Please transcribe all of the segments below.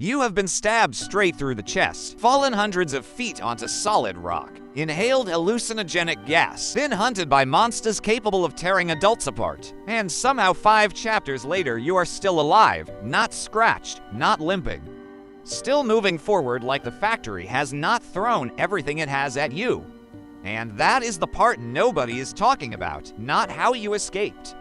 You have been stabbed straight through the chest, fallen hundreds of feet onto solid rock, inhaled hallucinogenic gas, been hunted by monsters capable of tearing adults apart, and somehow 5 chapters later you are still alive, not scratched, not limping. Still moving forward like the factory has not thrown everything it has at you. And that is the part nobody is talking about, not how you escaped,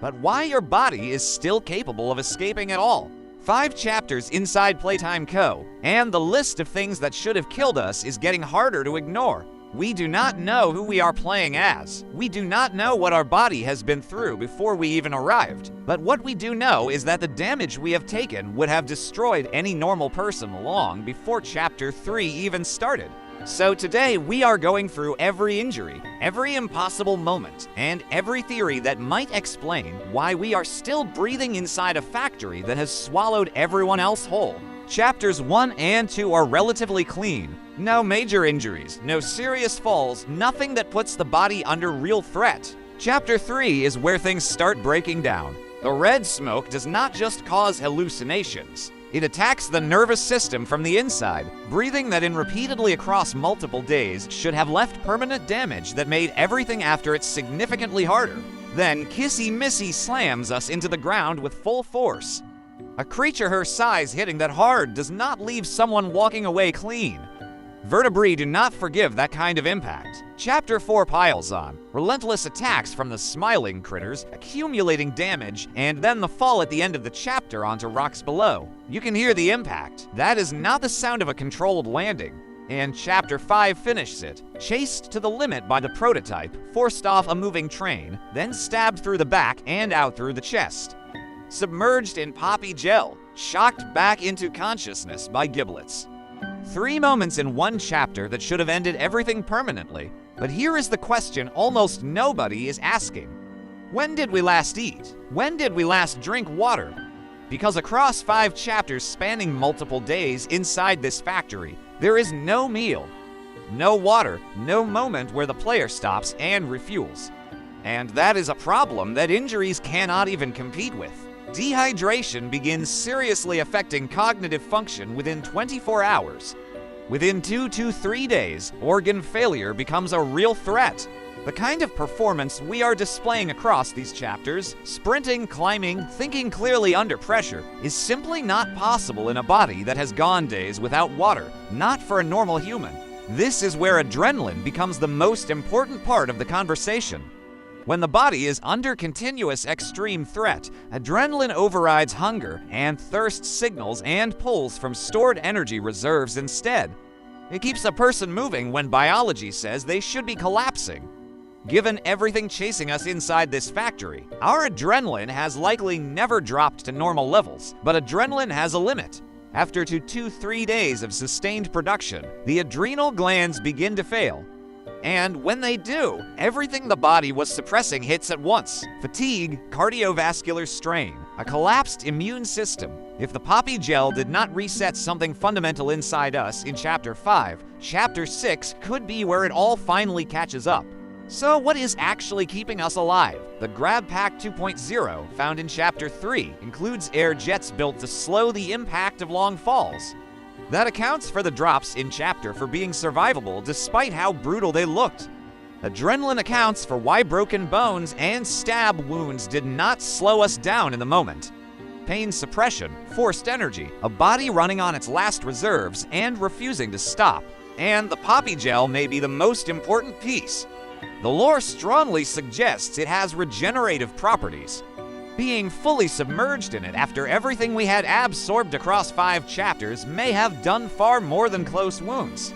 but why your body is still capable of escaping at all. 5 chapters inside Playtime Co., and the list of things that should have killed us is getting harder to ignore. We do not know who we are playing as. We do not know what our body has been through before we even arrived. But what we do know is that the damage we have taken would have destroyed any normal person long before Chapter 3 even started. So today we are going through every injury, every impossible moment, and every theory that might explain why we are still breathing inside a factory that has swallowed everyone else whole. Chapters 1 and 2 are relatively clean. No major injuries, no serious falls, nothing that puts the body under real threat. Chapter 3 is where things start breaking down. The red smoke does not just cause hallucinations. It attacks the nervous system from the inside. Breathing that in repeatedly across multiple days should have left permanent damage that made everything after it significantly harder. Then Kissy Missy slams us into the ground with full force. A creature her size hitting that hard does not leave someone walking away clean. Vertebrae do not forgive that kind of impact. Chapter 4 piles on. Relentless attacks from the smiling critters, accumulating damage, and then the fall at the end of the chapter onto rocks below. You can hear the impact. That is not the sound of a controlled landing. And Chapter 5 finishes it. Chased to the limit by the prototype, forced off a moving train, then stabbed through the back and out through the chest. Submerged in poppy gel, shocked back into consciousness by giblets. 3 moments in one chapter that should have ended everything permanently. But here is the question almost nobody is asking. When did we last eat? When did we last drink water? Because across 5 chapters spanning multiple days inside this factory, there is no meal, no water, no moment where the player stops and refuels. And that is a problem that injuries cannot even compete with. Dehydration begins seriously affecting cognitive function within 24 hours. Within 2 to 3 days, organ failure becomes a real threat. The kind of performance we are displaying across these chapters, sprinting, climbing, thinking clearly under pressure, is simply not possible in a body that has gone days without water, not for a normal human. This is where adrenaline becomes the most important part of the conversation. When the body is under continuous extreme threat, adrenaline overrides hunger and thirst signals and pulls from stored energy reserves instead. It keeps a person moving when biology says they should be collapsing. Given everything chasing us inside this factory, our adrenaline has likely never dropped to normal levels, but adrenaline has a limit. After 2 to 3 days of sustained production, the adrenal glands begin to fail. And when they do, everything the body was suppressing hits at once. Fatigue, cardiovascular strain, a collapsed immune system. If the poppy gel did not reset something fundamental inside us in Chapter 5, Chapter 6 could be where it all finally catches up. So what is actually keeping us alive? The Grab Pack 2.0, found in Chapter 3, includes air jets built to slow the impact of long falls. That accounts for the drops in Chapter for being survivable despite how brutal they looked. Adrenaline accounts for why broken bones and stab wounds did not slow us down in the moment. Pain suppression, forced energy, a body running on its last reserves and refusing to stop. And the poppy gel may be the most important piece. The lore strongly suggests it has regenerative properties. Being fully submerged in it after everything we had absorbed across 5 chapters may have done far more than close wounds.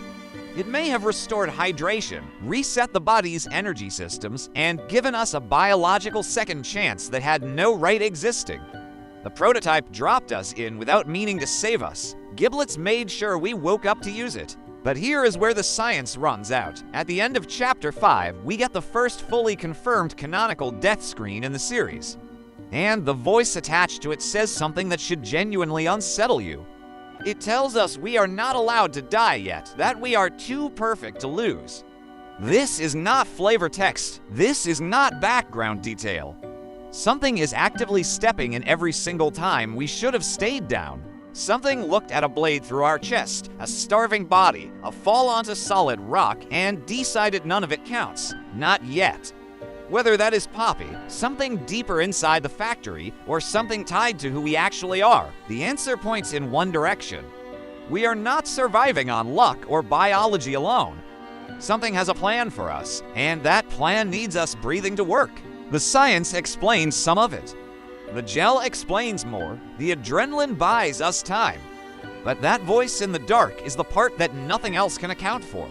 It may have restored hydration, reset the body's energy systems, and given us a biological second chance that had no right existing. The prototype dropped us in without meaning to save us. Giblets made sure we woke up to use it. But here is where the science runs out. At the end of Chapter 5, we get the first fully confirmed canonical death screen in the series. And the voice attached to it says something that should genuinely unsettle you. It tells us we are not allowed to die yet, that we are too perfect to lose. This is not flavor text. This is not background detail. Something is actively stepping in every single time we should have stayed down. Something looked at a blade through our chest, a starving body, a fall onto solid rock, and decided none of it counts. Not yet. Whether that is Poppy, something deeper inside the factory, or something tied to who we actually are, the answer points in one direction. We are not surviving on luck or biology alone. Something has a plan for us, and that plan needs us breathing to work. The science explains some of it. The gel explains more, the adrenaline buys us time. But that voice in the dark is the part that nothing else can account for.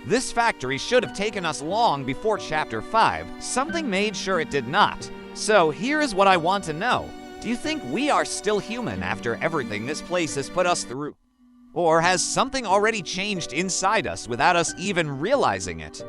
This factory should have taken us long before Chapter 5. Something made sure it did not. So here is what I want to know. Do you think we are still human after everything this place has put us through? Or has something already changed inside us without us even realizing it?